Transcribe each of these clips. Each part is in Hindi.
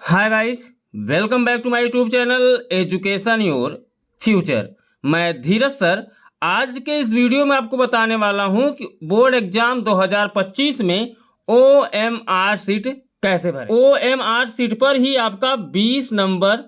Hi guys, welcome back to my YouTube channel education your future. मैं धीरज सर आज के इस वीडियो में आपको बताने वाला हूं कि बोर्ड एग्जाम 2025 में OMR सीट कैसे भरें। OMR सीट पर ही आपका 20 नंबर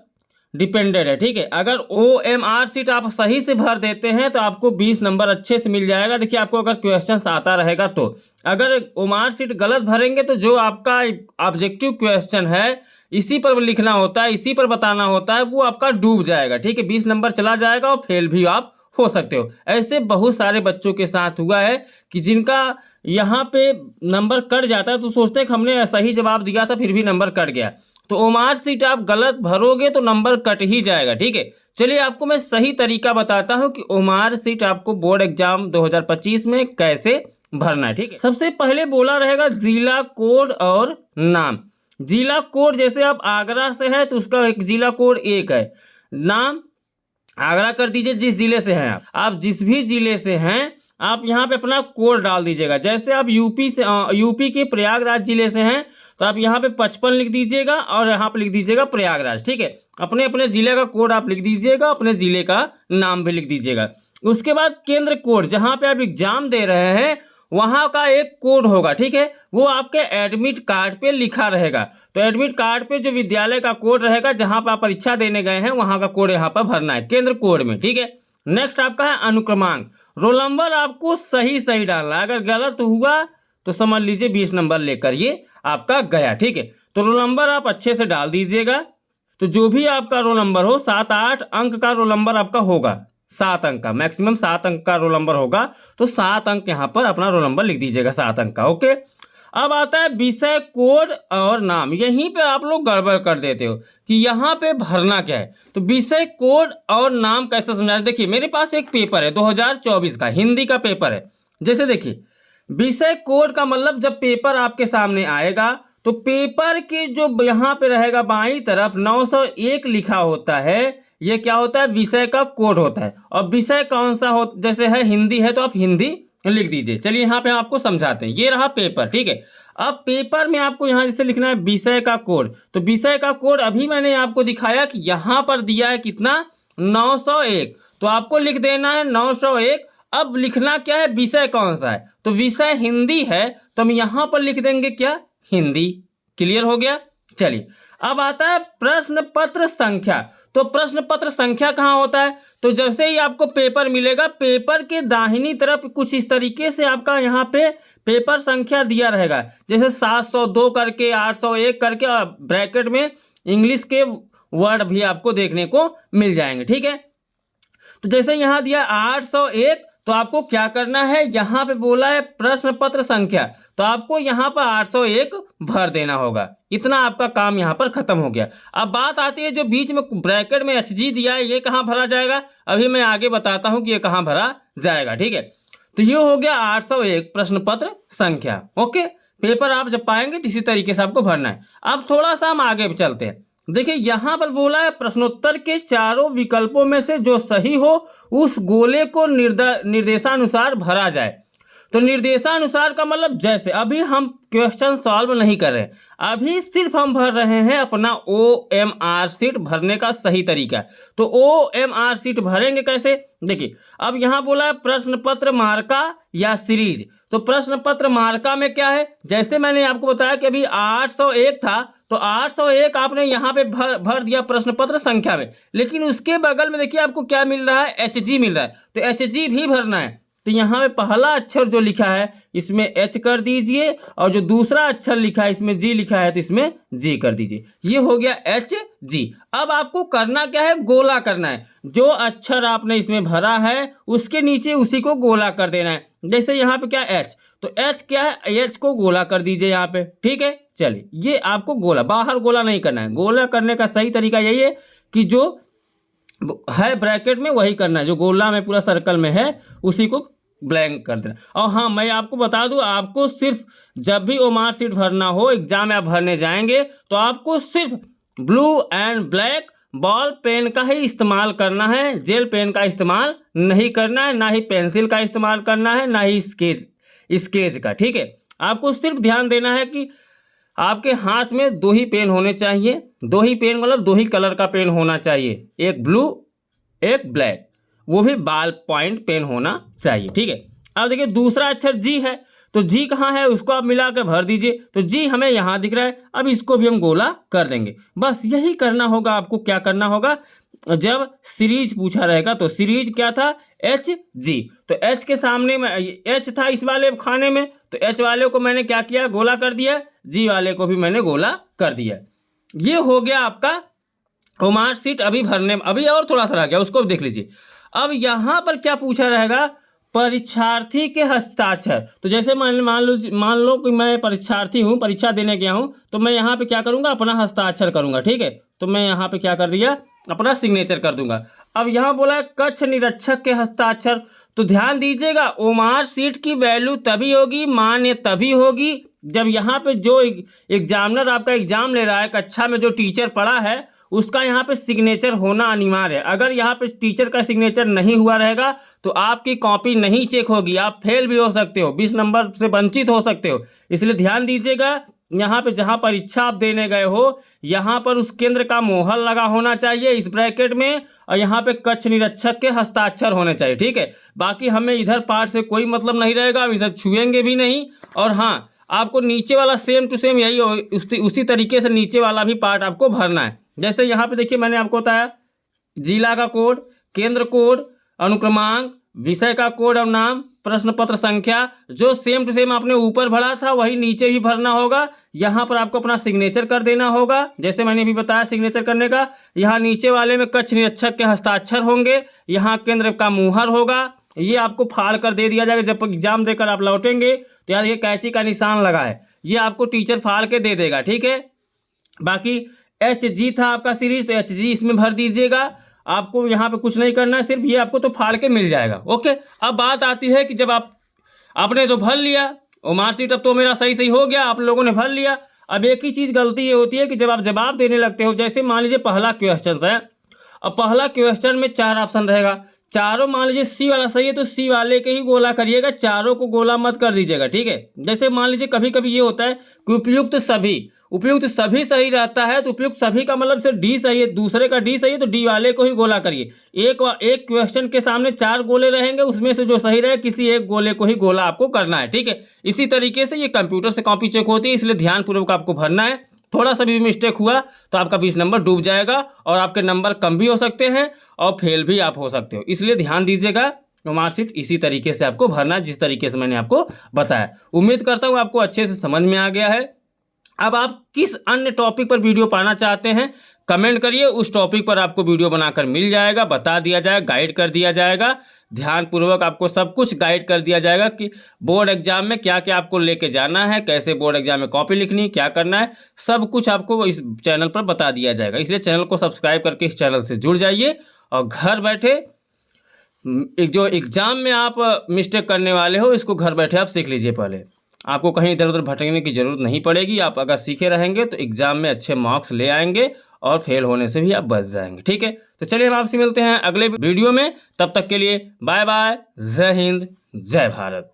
डिपेंडेड है। ठीक है, अगर OMR सीट आप सही से भर देते हैं तो आपको 20 नंबर अच्छे से मिल जाएगा। देखिए, आपको अगर क्वेश्चन आता रहेगा तो अगर OMR सीट गलत भरेंगे तो जो आपका ऑब्जेक्टिव क्वेश्चन है इसी पर लिखना होता है, इसी पर बताना होता है, वो आपका डूब जाएगा। ठीक है, 20 नंबर चला जाएगा और फेल भी आप हो सकते हो। ऐसे बहुत सारे बच्चों के साथ हुआ है कि जिनका यहाँ पे नंबर कट जाता है तो सोचते हैं कि हमने सही जवाब दिया था फिर भी नंबर कट गया। तो OMR सीट आप गलत भरोगे तो नंबर कट ही जाएगा। ठीक है, चलिए आपको मैं सही तरीका बताता हूँ कि OMR सीट आपको बोर्ड एग्जाम 2025 में कैसे भरना है। ठीक है, सबसे पहले बोला रहेगा जिला कोड और नाम। जिला कोड जैसे आप आगरा से है तो उसका एक जिला कोड 1 है। नाम आगरा कर दीजिए जिस जिले से हैं आप जिस भी जिले से हैं आप यहाँ पे अपना कोड डाल दीजिएगा। जैसे आप यूपी के प्रयागराज जिले से हैं तो आप यहाँ पे 55 लिख दीजिएगा और यहाँ पे लिख दीजिएगा प्रयागराज। ठीक है, अपने अपने जिले का कोड आप लिख दीजिएगा, अपने जिले का नाम भी लिख दीजिएगा। उसके बाद केंद्र कोड, जहाँ पे आप एग्जाम दे रहे हैं वहाँ का एक कोड होगा। ठीक है, वो आपके एडमिट कार्ड पे लिखा रहेगा। तो एडमिट कार्ड पे जो विद्यालय का कोड रहेगा जहाँ पर आप परीक्षा देने गए हैं वहाँ का कोड यहाँ पर भरना है केंद्र कोड में। ठीक है, नेक्स्ट आपका है अनुक्रमांक। रोल नंबर आपको सही डालना है, अगर गलत हुआ तो समझ लीजिए 20 नंबर लेकर ये आपका गया। ठीक है, तो रोल नंबर आप अच्छे से डाल दीजिएगा। तो जो भी आपका रोल नंबर हो 7-8 अंक का रोल नंबर आपका होगा, 7 अंक का, मैक्सिमम 7 अंक का रोल नंबर होगा। तो 7 अंक यहाँ पर अपना रोल नंबर लिख दीजिएगा, 7 अंक का। ओके, अब आता है विषय कोड और नाम। यहीं पे आप लोग गड़बड़ कर देते हो कि यहाँ पे भरना क्या है। तो विषय कोड और नाम कैसे समझाते, देखिए मेरे पास एक पेपर है 2024 का, हिंदी का पेपर है। जैसे देखिए विषय कोड का मतलब जब पेपर आपके सामने आएगा तो पेपर के जो यहाँ पे रहेगा बाईं तरफ 901 लिखा होता है, ये क्या होता है, विषय का कोड होता है। और विषय कौन सा हो, जैसे है हिंदी है तो आप हिंदी लिख दीजिए। चलिए यहाँ पे हम आपको समझाते हैं। ये रहा पेपर। ठीक है, अब पेपर में आपको यहाँ जैसे लिखना है विषय का कोड। तो विषय का कोड अभी मैंने आपको दिखाया कि यहाँ पर दिया है कितना, 901। तो आपको लिख देना है 901। अब लिखना क्या है, विषय कौन सा है, तो विषय हिंदी है तो हम यहाँ पर लिख देंगे क्या, हिंदी। क्लियर हो गया। चलिए अब आता है प्रश्न पत्र संख्या। तो प्रश्न पत्र संख्या कहाँ होता है, तो जैसे ही आपको पेपर मिलेगा पेपर के दाहिनी तरफ कुछ इस तरीके से आपका यहाँ पे पेपर संख्या दिया रहेगा, जैसे 702 करके 801 करके, और ब्रैकेट में इंग्लिश के वर्ड भी आपको देखने को मिल जाएंगे। ठीक है, तो जैसे यहाँ दिया 801 तो आपको क्या करना है, यहाँ पे बोला है प्रश्न पत्र संख्या, तो आपको यहाँ पर 801 भर देना होगा। इतना आपका काम यहाँ पर खत्म हो गया। अब बात आती है जो बीच में ब्रैकेट में HG दिया है, ये कहाँ भरा जाएगा, अभी मैं आगे बताता हूँ कि ये कहाँ भरा जाएगा। ठीक है, तो ये हो गया 801 प्रश्न पत्र संख्या। ओके, पेपर आप जब पाएंगे तो इसी तरीके से आपको भरना है। अब थोड़ा सा हम आगे चलते हैं। देखिए यहाँ पर बोला है प्रश्नोत्तर के चारों विकल्पों में से जो सही हो उस गोले को निर्देशानुसार भरा जाए। तो निर्देशानुसार का मतलब जैसे अभी हम क्वेश्चन सॉल्व नहीं कर रहे, अभी सिर्फ हम भर रहे हैं अपना OMR सीट भरने का सही तरीका। तो OMR सीट भरेंगे कैसे, देखिए अब यहाँ बोला है प्रश्न पत्र मार्का या सीरीज। तो प्रश्न पत्र मार्का में क्या है, जैसे मैंने आपको बताया कि अभी 801 था तो 801 आपने यहाँ पे भर दिया प्रश्न पत्र संख्या में, लेकिन उसके बगल में देखिए आपको क्या मिल रहा है, HG मिल रहा है। तो HG भी भरना है। तो यहाँ पे पहला अक्षर जो लिखा है इसमें H कर दीजिए, और जो दूसरा अक्षर लिखा है इसमें G लिखा है तो इसमें G कर दीजिए। ये हो गया HG। अब आपको करना क्या है, गोला करना है। जो अक्षर आपने इसमें भरा है उसके नीचे उसी को गोला कर देना है। जैसे यहाँ पे क्या H, तो H क्या है, H को गोला कर दीजिए यहाँ पे। ठीक है, चलिए ये आपको गोला, बाहर गोला नहीं करना है। गोला करने का सही तरीका यही है कि जो है ब्रैकेट में वही करना है, जो गोला में पूरा सर्कल में है उसी को ब्लैंक कर देना। और हाँ, मैं आपको बता दूं, आपको सिर्फ जब भी OMR सीट भरना हो, एग्जाम आप भरने जाएंगे तो आपको सिर्फ blue and black ball pen का ही इस्तेमाल करना है। जेल पेन का इस्तेमाल नहीं करना है, ना ही पेंसिल का इस्तेमाल करना है, ना ही स्केच का। ठीक है, आपको सिर्फ ध्यान देना है कि आपके हाथ में 2 ही पेन होने चाहिए। 2 ही पेन मतलब 2 ही कलर का पेन होना चाहिए, एक ब्लू एक ब्लैक, वो भी बॉल पॉइंट पेन होना चाहिए। ठीक है, अब देखिए दूसरा अक्षर जी है, तो जी कहाँ है उसको आप मिला कर भर दीजिए। तो जी हमें यहाँ दिख रहा है, अब इसको भी हम गोला कर देंगे। बस यही करना होगा आपको। क्या करना होगा, जब सीरीज पूछा रहेगा तो सीरीज क्या था, एच जी, तो एच के सामने में एच था इस वाले खाने में, तो एच वाले को मैंने क्या किया, गोला कर दिया, जी वाले को भी मैंने गोला कर दिया। ये हो गया आपका मार्कशीट। अभी भरने, अभी और थोड़ा सा रह गया, उसको भी देख लीजिए। अब यहाँ पर क्या पूछा रहेगा, परीक्षार्थी के हस्ताक्षर। तो जैसे मान लो कि मैं परीक्षार्थी हूँ, परीक्षा देने गया हूँ, तो मैं यहाँ पे क्या करूँगा, अपना हस्ताक्षर करूँगा। ठीक है, तो मैं यहाँ पे क्या कर दिया, अपना सिग्नेचर कर दूंगा। अब यहाँ बोला है कक्ष निरीक्षक के हस्ताक्षर, तो ध्यान दीजिएगा ओमार सीट की वैल्यू तभी होगी, मान्य तभी होगी, जब यहाँ पे जो एग्जामिनर आपका एग्जाम ले रहा है, कक्षा में जो टीचर पढ़ा है, उसका यहाँ पे सिग्नेचर होना अनिवार्य है। अगर यहाँ पे टीचर का सिग्नेचर नहीं हुआ रहेगा तो आपकी कॉपी नहीं चेक होगी, आप फेल भी हो सकते हो, 20 नंबर से वंचित हो सकते हो। इसलिए ध्यान दीजिएगा, यहाँ पे जहाँ परीक्षा आप देने गए हो, यहाँ पर उस केंद्र का मोहर लगा होना चाहिए इस ब्रैकेट में, और यहाँ पे कक्ष निरीक्षक के हस्ताक्षर होने चाहिए। ठीक है, बाकी हमें इधर पार्ट से कोई मतलब नहीं रहेगा, अब इधर छुएंगे भी नहीं। और हाँ, आपको नीचे वाला सेम टू सेम यही उसी तरीके से नीचे वाला भी पार्ट आपको भरना है। जैसे यहाँ पे देखिए मैंने आपको बताया जिला का कोड, केंद्र कोड, अनुक्रमांक, विषय का कोड और नाम, प्रश्न पत्र संख्या, जो सेम टू सेम आपने ऊपर भरा था वही नीचे भी भरना होगा। यहाँ पर आपको अपना सिग्नेचर कर देना होगा, जैसे मैंने भी बताया सिग्नेचर करने का। यहाँ नीचे वाले में कक्ष निरीक्षक के हस्ताक्षर होंगे, यहाँ केंद्र का मुहर होगा। ये आपको फाड़ कर दे दिया जाएगा, जब एग्जाम देकर आप लौटेंगे तो यार ये कैंची का निशान लगा है, ये आपको टीचर फाड़ के दे देगा। ठीक है, बाकी एच जी था आपका सीरीज, तो एच जी इसमें भर दीजिएगा। आपको यहाँ पे कुछ नहीं करना है, सिर्फ ये आपको तो फाड़ के मिल जाएगा। ओके, अब बात आती है कि जब आपने तो भर लिया और मार्कशीट, अब तो मेरा सही सही हो गया, आप लोगों ने भर लिया। अब एक ही चीज़ गलती ये होती है कि जब आप जवाब देने लगते हो, जैसे मान लीजिए पहला क्वेश्चन है, अब पहला क्वेश्चन में 4 ऑप्शन रहेगा, चारों मान लीजिए सी वाला सही है तो सी वाले के ही गोला करिएगा, चारों को गोला मत कर दीजिएगा। ठीक है, जैसे मान लीजिए कभी कभी ये होता है कि उपयुक्त सभी सही रहता है, तो उपयुक्त सभी का मतलब सिर्फ डी सही है, दूसरे का डी सही है तो डी वाले को ही गोला करिए। एक क्वेश्चन के सामने 4 गोले रहेंगे, उसमें से जो सही रहे किसी एक गोले को ही गोला आपको करना है। ठीक है, इसी तरीके से ये कंप्यूटर से कॉपी चेक होती है, इसलिए ध्यानपूर्वक आपको भरना है। थोड़ा सा भी मिस्टेक हुआ तो आपका 20 नंबर डूब जाएगा और आपके नंबर कम भी हो सकते हैं और फेल भी आप हो सकते हो। इसलिए ध्यान दीजिएगा, मार्कशीट इसी तरीके से आपको भरना जिस तरीके से मैंने आपको बताया। उम्मीद करता हूँ आपको अच्छे से समझ में आ गया है। अब आप किस अन्य टॉपिक पर वीडियो पाना चाहते हैं कमेंट करिए, उस टॉपिक पर आपको वीडियो बनाकर मिल जाएगा, बता दिया जाएगा, गाइड कर दिया जाएगा। ध्यानपूर्वक आपको सब कुछ गाइड कर दिया जाएगा कि बोर्ड एग्जाम में क्या क्या आपको लेके जाना है, कैसे बोर्ड एग्जाम में कॉपी लिखनी, क्या करना है, सब कुछ आपको इस चैनल पर बता दिया जाएगा। इसलिए चैनल को सब्सक्राइब करके इस चैनल से जुड़ जाइए और घर बैठे जो एग्जाम में आप मिस्टेक करने वाले हो इसको घर बैठे आप सीख लीजिए। पहले आपको कहीं इधर उधर भटकने की जरूरत नहीं पड़ेगी। आप अगर सीखे रहेंगे तो एग्जाम में अच्छे मार्क्स ले आएंगे और फेल होने से भी आप बच जाएंगे। ठीक है, तो चलिए हम आपसे मिलते हैं अगले वीडियो में, तब तक के लिए बाय बाय, जय हिंद, जय भारत।